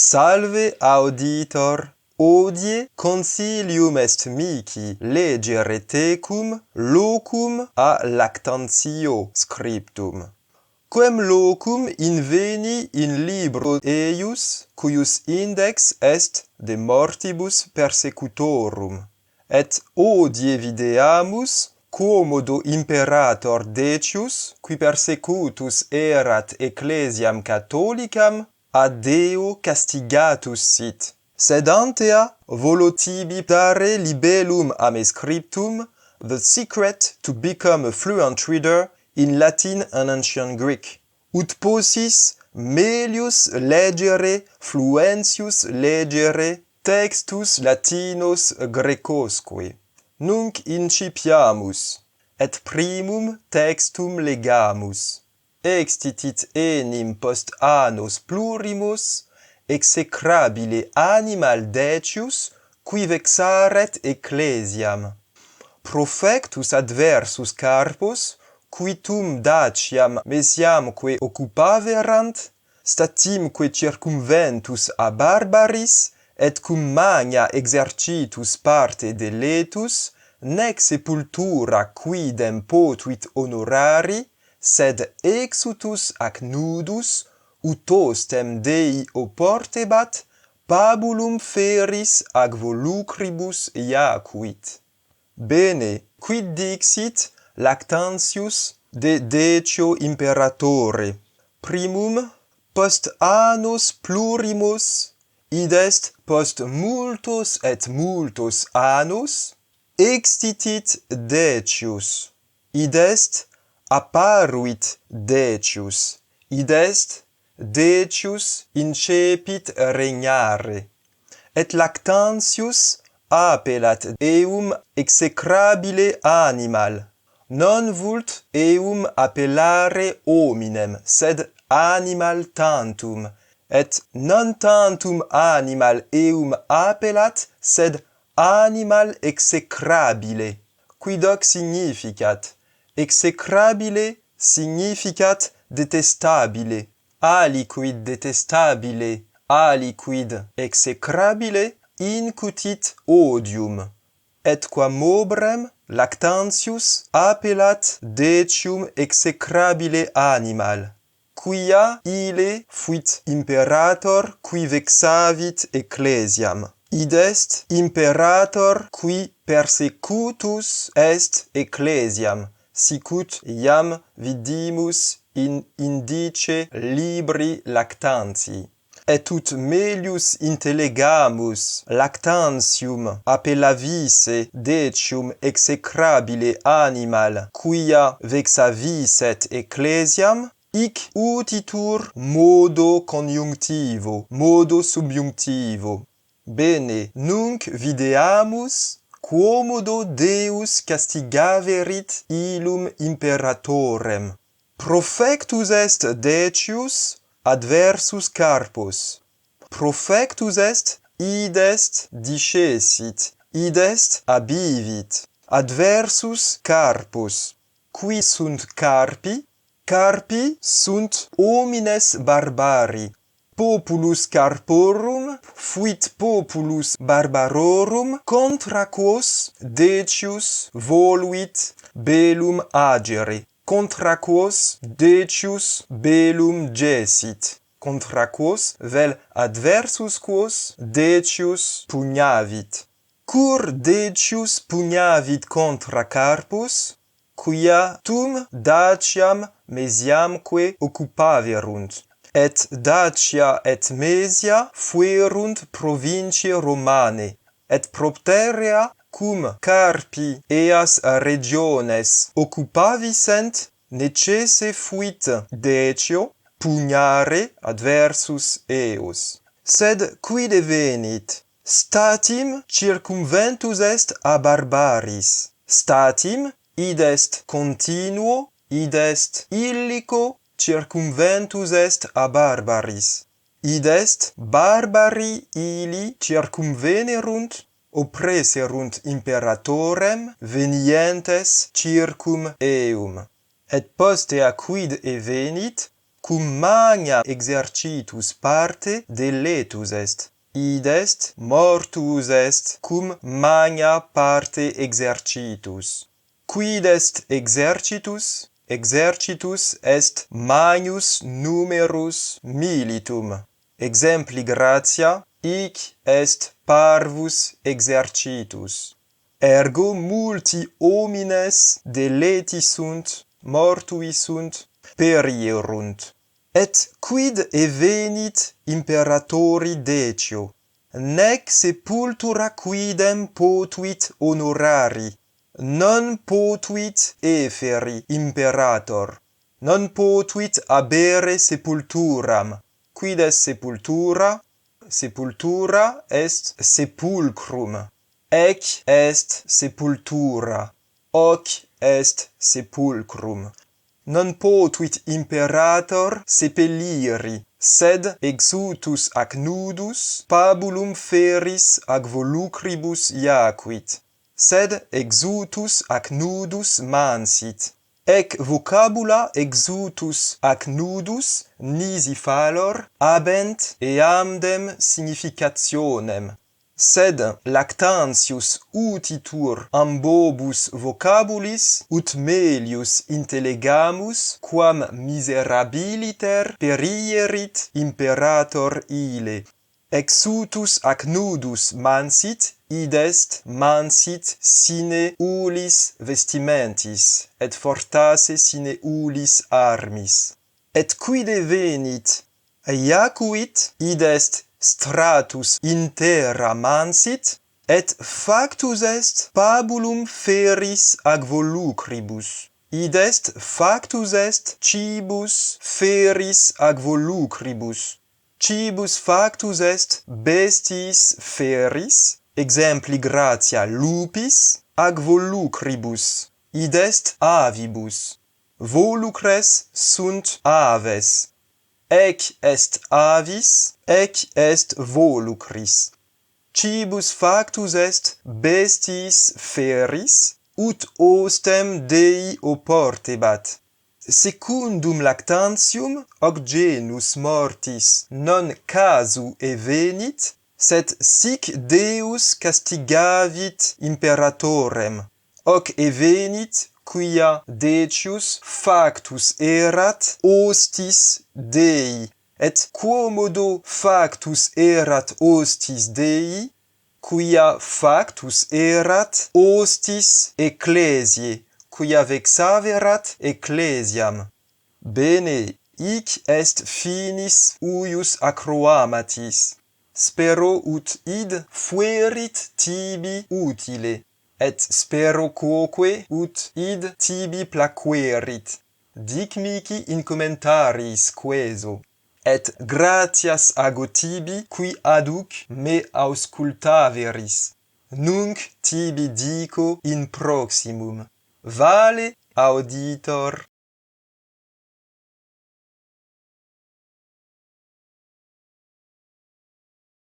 Salve auditor, hodie consilium est mihi legere tecum locum a lactantio scriptum. Quem locum inveni in libro eius, cuius index est de mortibus persecutorum. Et hodie videamus, quomodo imperator Decius, qui persecutus erat ecclesiam catholicam, ad Deo castigatus sit. Sed antea volotibi dare libellum a me scriptum, the secret to become a fluent reader in Latin and ancient Greek, ut possis melius legere fluentius legere textus latinos grecosque. Nunc incipiamus, et primum textum legamus. Extitit enim post annos plurimus, execrabile animal Decius, qui vexaret ecclesiam. Profectus adversus carpos, qui tum Daciam mesiamque occupaverant, statimque circumventus a barbaris, et cum magna exercitus parte deletus, nec sepultura quidem potuit honorari, sed exutus ac nudus, ut ostem Dei oportebat, pabulum feris ac volucribus iacuit. Bene, quid dixit Lactantius de Decio imperatore? Primum, post annos plurimus, id est post multos et multos annos, extitit Decius, id est apparuit Decius, id est Decius incepit regnare, et Lactantius appellat eum execrabile animal. Non vult eum appellare hominem, sed animal tantum, et non tantum animal eum appellat, sed animal execrabile. Quidoc significat? Execrabile significat detestabile. Aliquid detestabile, aliquid execrabile, incutit odium. Et quam obrem Lactantius appellat Decium execrabile animal, quia ille fuit imperator qui vexavit ecclesiam. Id est imperator qui persecutus est ecclesiam, sicut iam vidimus in indice libri Lactantii. Et ut melius intellegamus Lactantium appellavisse Decium execrabile animal, quia vexavisset ecclesiam, hic utitur modo conjunctivo, modo subjunctivo. Bene, nunc videamus quomodo Deus castigaverit illum imperatorem. Profectus est Decius adversus carpos. Profectus est, id est discesit, id est abivit. Adversus carpos. Qui sunt carpi? Carpi sunt homines barbari. Populus carporum fuit populus barbarorum contra quos Decius voluit bellum agere. Contra quos Decius bellum gesit, contra quos vel adversus quos Decius pugnavit. Cur Decius pugnavit contra carpus, quia tum Daciam mesiamque occupaverunt, et Dacia et Mesia fuerunt provinciae Romanae, et propterea cum carpi eas regiones occupavissent, necesse fuit Decio pugnare adversus eos. Sed quid venit? Statim circumventus est a barbaris. Statim, id est continuo, id est illico, circumventus est a barbaris. Id est barbari illi circumvenerunt, oppresserunt imperatorem venientes circum eum. Et postea quid evenit, cum magna exercitus parte deletus est. Id est, mortus est, cum magna parte exercitus. Quid est exercitus? Exercitus est magnus numerus militum. Exempli gratia, hic est parvus exercitus. Ergo multi homines deleti sunt, mortui sunt, perierunt. Et quid evenit imperatori Decio? Nec sepultura quidem potuit honorari, non potuit eferi imperator, non potuit habere sepulturam. Quid est sepultura? Sepultura est sepulcrum. Ec est sepultura, hoc est sepulcrum. Non potuit imperator sepeliri, sed exutus ac nudus pabulum feris ac volucribus iaquit, sed exutus ac nudus mansit. Ec vocabula exutus ac nudus nisi fallor habent eamdem significationem. Sed lactantius utitur ambobus vocabulis ut melius intellegamus quam miserabiliter perierit imperator ile. Exutus ac nudus mansit, id est mansit sine ulis vestimentis, et fortasse sine ulis armis. Et quid evenit? Iacuit, id est stratus intera mansit, et factus est pabulum feris ac volucribus. Id est factus est cibus feris ac volucribus. Cibus factus est bestis feris, exempli gratia lupis, ac volucribus. Id est avibus. Volucres sunt aves. Ec est avis, ec est volucris. Cibus factus est bestis feris, ut ostem Dei oportebat. Secundum lactantium, hoc genus mortis non casu evenit, sed sic Deus castigavit imperatorem. Hoc evenit quia Decius factus erat hostis Dei, et quomodo factus erat hostis Dei, quia factus erat hostis ecclesiae, quia vexaverat ecclesiam. Bene, hic est finis uius acroamatis. Spero ut id fuerit tibi utile. Et spero quoque ut id tibi plaquerit. Dic mihi in commentariis queso. Et gratias ago tibi qui aduc me auscultaveris. Nunc tibi dico in proximum. Vale auditor.